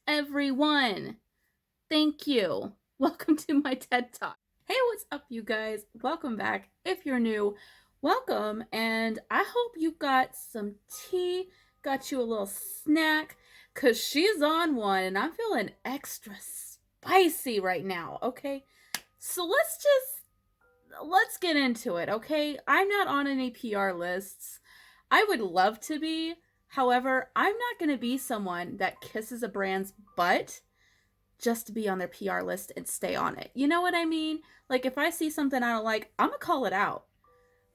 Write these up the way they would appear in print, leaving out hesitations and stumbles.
everyone. Thank you. Welcome to my TED Talk. Hey, what's up, you guys? Welcome back. If you're new, welcome. And I hope you got some tea, got you a little snack, because she's on one and I'm feeling extra spicy right now, okay? So let's get into it, okay? I'm not on any PR lists. I would love to be. However, I'm not going to be someone that kisses a brand's butt just to be on their PR list and stay on it. You know what I mean? Like, if I see something I don't like, I'm going to call it out.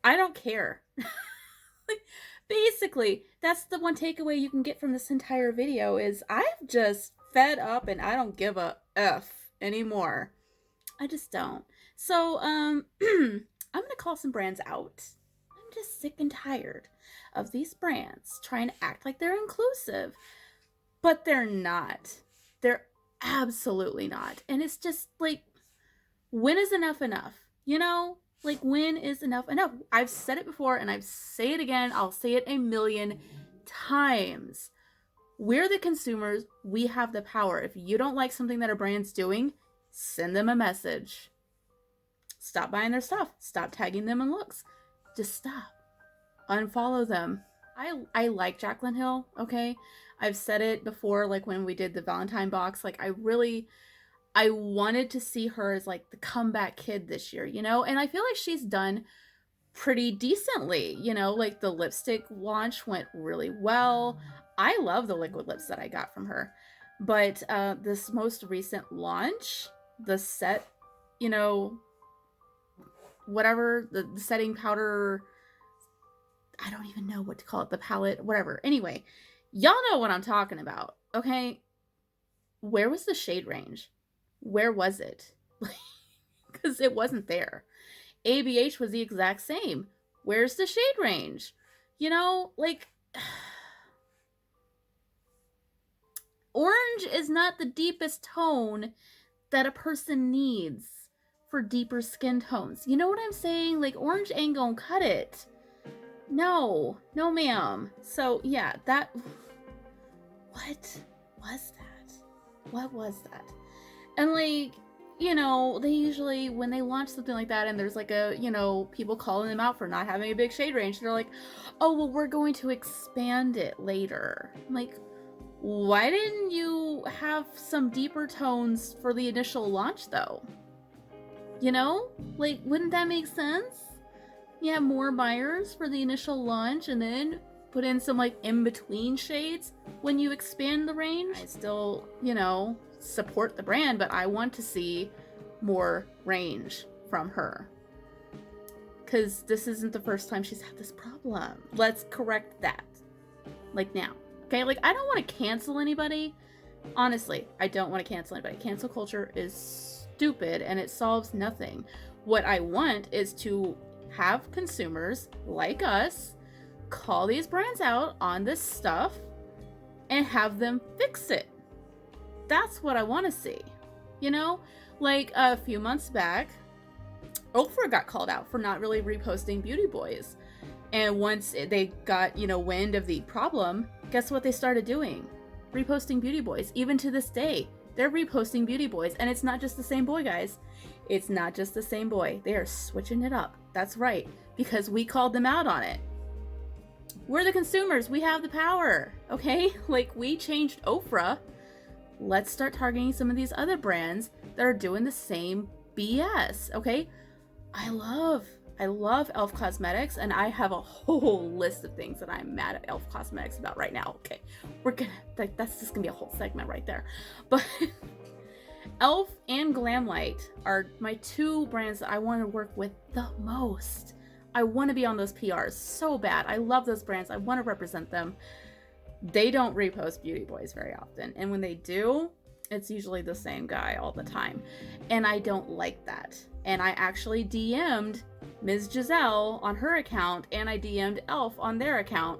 I don't care. Like, basically, that's the one takeaway you can get from this entire video is I've just fed up and I don't give a F anymore. I just don't. So, I'm going to call some brands out. I'm just sick and tired of these brands trying to act like they're inclusive, but they're not. They're absolutely not. And it's just like, when is enough enough? You know? Like, when is enough enough? I've said it before and I've say it again. I'll say it a million times. We're the consumers. We have the power. If you don't like something that a brand's doing, send them a message. Stop buying their stuff. Stop tagging them in looks. Just stop. Unfollow them. I like Jaclyn Hill, okay? I've said it before, like when we did the Valentine box, like I wanted to see her as like the comeback kid this year, you know? And I feel like she's done pretty decently, you know? Like the lipstick launch went really well. I love the liquid lips that I got from her. But this most recent launch, the set, you know, whatever, the setting powder, I don't even know what to call it, the palette, whatever. Anyway, y'all know what I'm talking about, okay? Where was the shade range? Where was it? Because it wasn't there. ABH was the exact same. Where's the shade range? You know, like, orange is not the deepest tone that a person needs for deeper skin tones. You know what I'm saying? Like, orange ain't gonna cut it. No, ma'am. So, yeah, that... What was that? What was that? And, like, you know, they usually, when they launch something like that and there's, like, a, you know, people calling them out for not having a big shade range, they're like, oh, well, we're going to expand it later. I'm like, why didn't you have some deeper tones for the initial launch, though? You know? Like, wouldn't that make sense? You have more buyers for the initial launch and then put in some, like, in-between shades when you expand the range. I still, you know, support the brand, but I want to see more range from her. Because this isn't the first time she's had this problem. Let's correct that. Like, now. Okay? Like, I don't want to cancel anybody. Honestly, I don't want to cancel anybody. Cancel culture is stupid and it solves nothing. What I want is to have consumers like us call these brands out on this stuff and have them fix it. That's what I want to see. You know, like a few months back, Oprah got called out for not really reposting Beauty Boys. And once they got, you know, wind of the problem, guess what they started doing? Reposting Beauty Boys. Even to this day, they're reposting Beauty Boys. And it's not just the same boy, guys. It's not just the same boy. They are switching it up. That's right. Because we called them out on it. We're the consumers. We have the power. Okay? Like, we changed Oprah. Let's start targeting some of these other brands that are doing the same BS. Okay? I love e.l.f. Cosmetics, and I have a whole list of things that I'm mad at e.l.f. Cosmetics about right now. Okay, we're gonna, that's just gonna be a whole segment right there. But e.l.f. and Glamlight are my two brands that I want to work with the most. I want to be on those PRs so bad. I love those brands. I want to represent them. They don't repost Beauty Boys very often, and when they do, it's usually the same guy all the time, and I don't like that. And I actually DM'd Ms. Giselle on her account, and I DM'd e.l.f. on their account,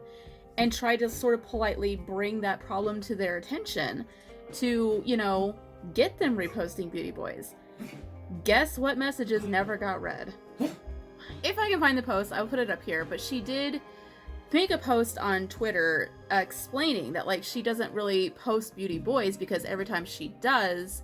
and tried to sort of politely bring that problem to their attention to, you know, get them reposting Beauty Boys. Guess what messages never got read? If I can find the post, I'll put it up here, but she did make a post on Twitter explaining that, like, she doesn't really post beauty boys because every time she does,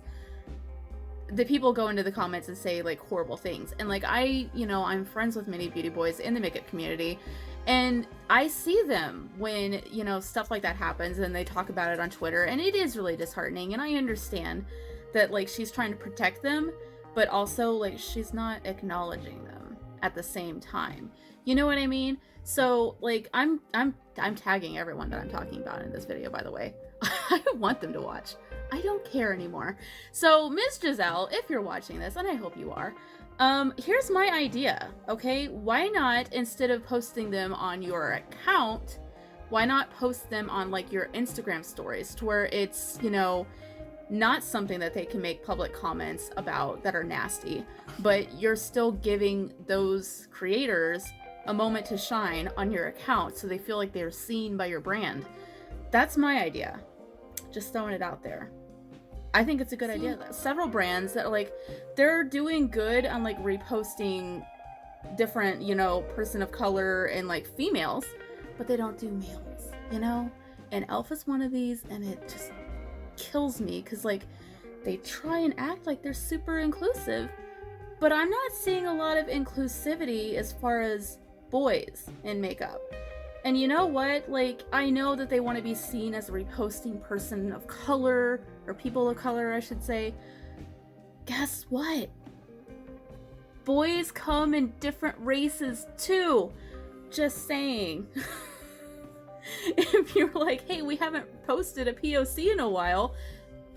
the people go into the comments and say, like, horrible things. And, like, I'm friends with many beauty boys in the makeup community, and I see them when, stuff like that happens, and they talk about it on Twitter, and it is really disheartening. And I understand that, like, she's trying to protect them, but also, like, she's not acknowledging them at the same time. You know what I mean? So, like, I'm tagging everyone that I'm talking about in this video, by the way. I want them to watch. I don't care anymore. So, Ms. Giselle, if you're watching this, and I hope you are, here's my idea, okay? Why not, instead of posting them on your account, why not post them on, like, your Instagram stories, to where it's, not something that they can make public comments about that are nasty, but you're still giving those creators a moment to shine on your account so they feel like they're seen by your brand. That's my idea. Just throwing it out there. I think it's a good idea. Several brands that, like, they're doing good on, like, reposting different, person of color and, like, females, but they don't do males, And e.l.f. is one of these, and it just kills me because, like, they try and act like they're super inclusive, but I'm not seeing a lot of inclusivity as far as boys in makeup. And you know what? Like, I know that they want to be seen as a reposting person of color, or people of color, I should say. Guess what? Boys come in different races too. Just saying. If you're like, hey, we haven't posted a POC in a while,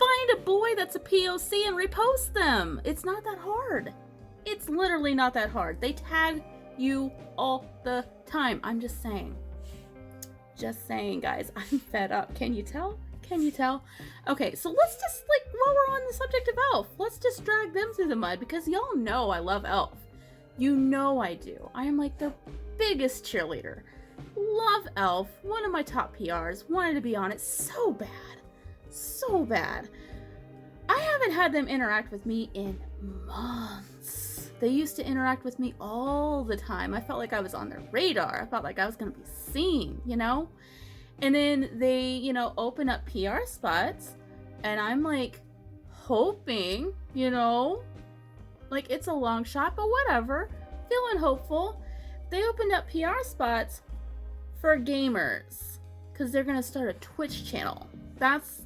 find a boy that's a POC and repost them. It's not that hard. It's literally not that hard. They tag you all the time. I'm just saying. Just saying, guys. I'm fed up. Can you tell? Can you tell? Okay, so let's just, like, while we're on the subject of e.l.f., let's just drag them through the mud, because y'all know I love e.l.f. You know I do. I am, like, the biggest cheerleader. Love e.l.f. One of my top PRs. Wanted to be on it so bad. So bad. I haven't had them interact with me in months. They used to interact with me all the time. I felt like I was on their radar. I felt like I was going to be seen, And then they, open up PR spots, and I'm, like, hoping, like, it's a long shot, but whatever. Feeling hopeful. They opened up PR spots for gamers, because they're going to start a Twitch channel. That's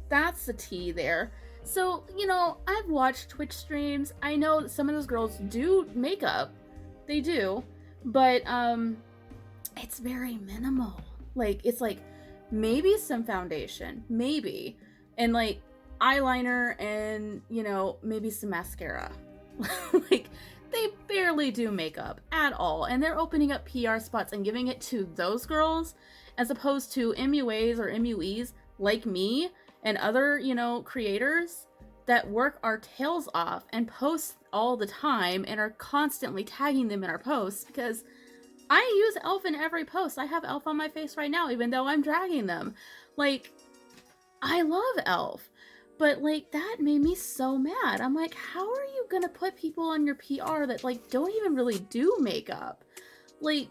the tea there. So, I've watched Twitch streams. I know that some of those girls do makeup. They do. But, it's very minimal. Like, it's like, maybe some foundation. Maybe. And, like, eyeliner and, maybe some mascara. Like, they barely do makeup at all. And they're opening up PR spots and giving it to those girls, as opposed to MUAs or MUEs like me and other, creators that work our tails off and post all the time and are constantly tagging them in our posts, because I use e.l.f. in every post. I have e.l.f. on my face right now, even though I'm dragging them. Like, I love e.l.f. But, like, that made me so mad. I'm like, how are you gonna put people on your PR that, like, don't even really do makeup? Like,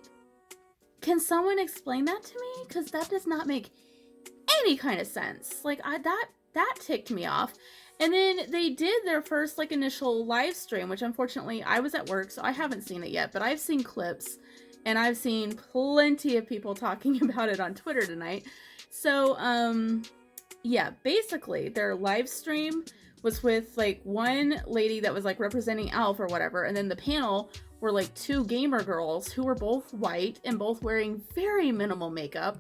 can someone explain that to me? Because that does not make any kind of sense. Like, that ticked me off. And then they did their first, like, initial live stream, which unfortunately I was at work, so I haven't seen it yet, but I've seen clips, and I've seen plenty of people talking about it on Twitter tonight. So, yeah, basically their live stream was with, like, one lady that was, like, representing e.l.f. or whatever, and then the panel were, like, two gamer girls who were both white and both wearing very minimal makeup.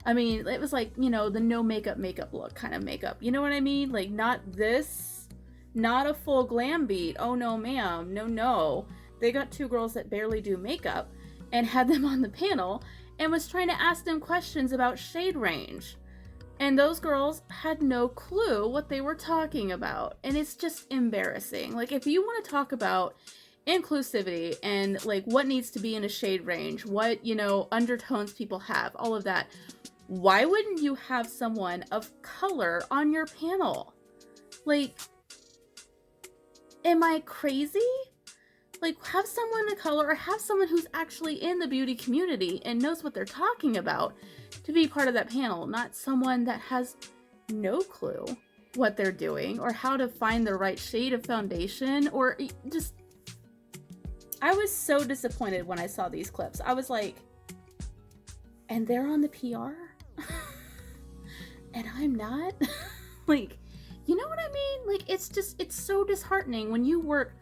I mean, it was like, the no makeup look kind of makeup. You know what I mean? Like, not this, not a full glam beat. Oh, no, ma'am. No. They got two girls that barely do makeup and had them on the panel and was trying to ask them questions about shade range. And those girls had no clue what they were talking about. And it's just embarrassing. Like, if you want to talk about inclusivity and, like, what needs to be in a shade range, what, undertones people have, all of that, why wouldn't you have someone of color on your panel? Like, am I crazy? Like, have someone of color or have someone who's actually in the beauty community and knows what they're talking about to be part of that panel, not someone that has no clue what they're doing or how to find the right shade of foundation, or just, I was so disappointed when I saw these clips. I was like, and they're on the PR and I'm not. Like, you know what I mean? Like, it's so disheartening when you work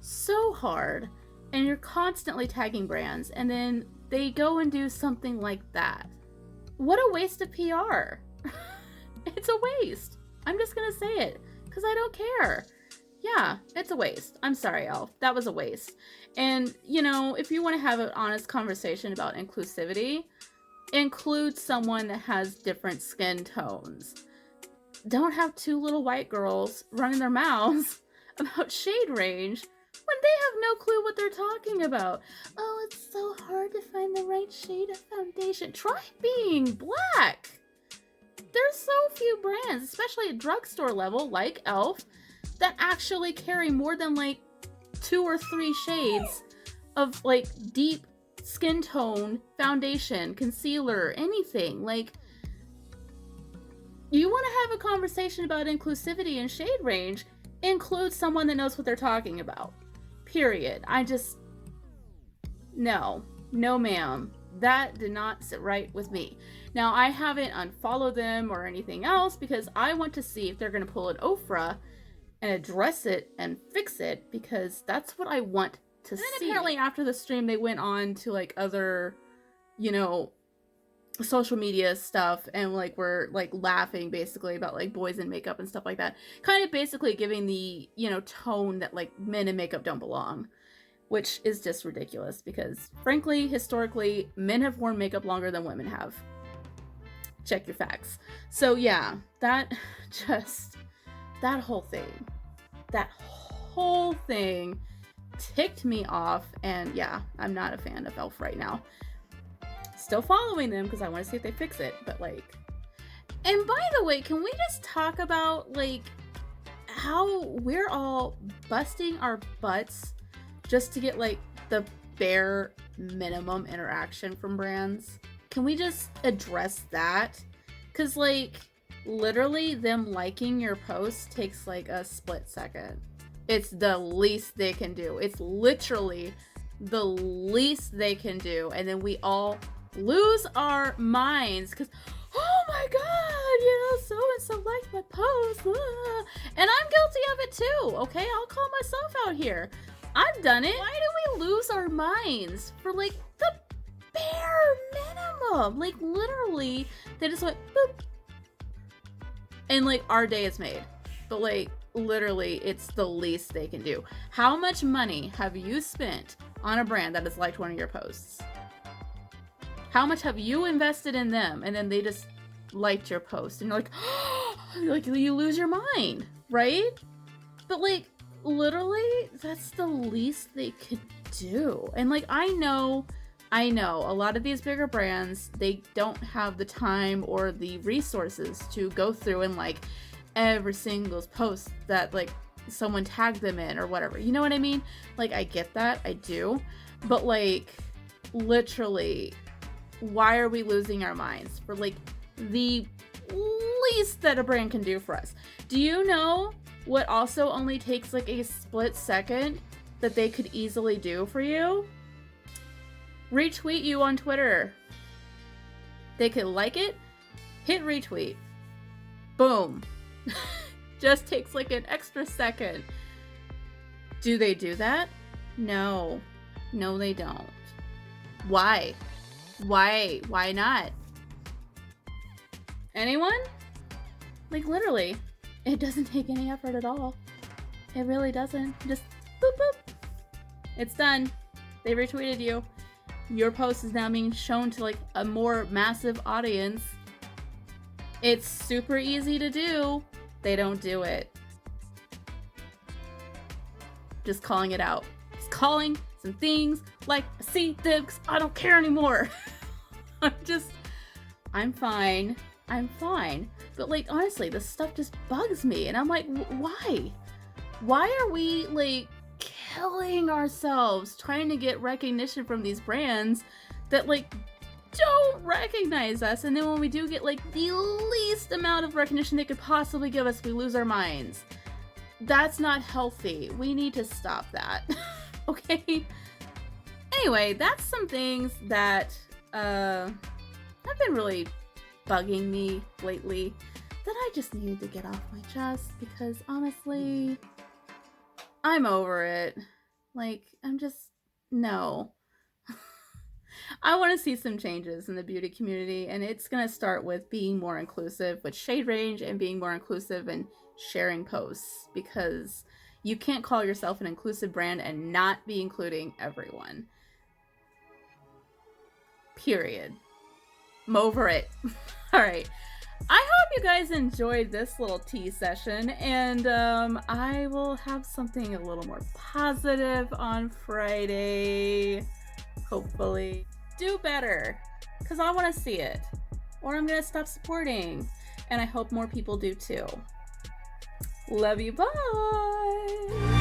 so hard and you're constantly tagging brands and then they go and do something like that. What a waste of PR. It's a waste. I'm just gonna say it because I don't care. Yeah, it's a waste. I'm sorry, Elf. That was a waste. And, you know, if you want to have an honest conversation about inclusivity, include someone that has different skin tones. Don't have two little white girls running their mouths about shade range when they have no clue what they're talking about. Oh, it's so hard to find the right shade of foundation. Try being black. There's so few brands, especially at drugstore level, like Elf, that actually carry more than like 2 or 3 shades of like deep skin tone foundation, concealer, anything. Like, you want to have a conversation about inclusivity and shade range, include someone that knows what they're talking about. Period. No ma'am. That did not sit right with me. Now, I haven't unfollowed them or anything else because I want to see if they're going to pull an Ofra and address it and fix it, because that's what I want to see. And then apparently after the stream, they went on to like other, you know, social media stuff and like were like laughing basically about like boys in makeup and stuff like that. Kind of basically giving the, you know, tone that like men in makeup don't belong. Which is just ridiculous because, frankly, historically, men have worn makeup longer than women have. Check your facts. So yeah, that whole thing ticked me off, and yeah, I'm not a fan of Elf right now. Still following them because I want to see if they fix it, but like... And by the way, can we just talk about like how we're all busting our butts just to get like the bare minimum interaction from brands? Can we just address that? Because like literally them liking your post takes like a split second. It's the least they can do. It's literally the least they can do. And then we all lose our minds because, oh my god, you know, so-and-so liked my post. Ah. And I'm guilty of it too, okay? I'll call myself out here. I've done it. Why do we lose our minds for like the bare minimum? Like literally, they just went boop. And like our day is made. But like literally, it's the least they can do. How much money have you spent on a brand that has liked one of your posts? How much have you invested in them and then they just liked your post and you're like, like you lose your mind, right? But like literally, that's the least they could do. And like, I know a lot of these bigger brands, they don't have the time or the resources to go through and like every single post that like someone tagged them in or whatever. You know what I mean? Like, I get that, I do. But like, literally, why are we losing our minds for like the least that a brand can do for us? Do you know what also only takes like a split second that they could easily do for you? Retweet you on Twitter. They could like it, hit retweet. Boom. Just takes like an extra second. Do they do that? No. No, they don't. Why? Why not? Anyone? Like literally, it doesn't take any effort at all. It really doesn't. Just boop boop. It's done. They retweeted you. Your post is now being shown to like a more massive audience. It's super easy to do. They don't do it. Just calling it out. Just calling some things like I see them because I don't care anymore. I'm fine. But like, honestly, this stuff just bugs me. And I'm like, why? Why are we like killing ourselves trying to get recognition from these brands that like don't recognize us, and then when we do get like the least amount of recognition they could possibly give us, we lose our minds. That's not healthy. We need to stop that. Okay? Anyway, that's some things that have been really bugging me lately that I just needed to get off my chest, because honestly, I'm over it. Like, no. I want to see some changes in the beauty community, and it's going to start with being more inclusive with shade range and being more inclusive and sharing posts, because you can't call yourself an inclusive brand and not be including everyone. Period. I'm over it. All right. I hope you guys enjoyed this little tea session, and I will have something a little more positive on Friday. Hopefully. Do better, because I want to see it, or I'm going to stop supporting, and I hope more people do too. Love you, bye!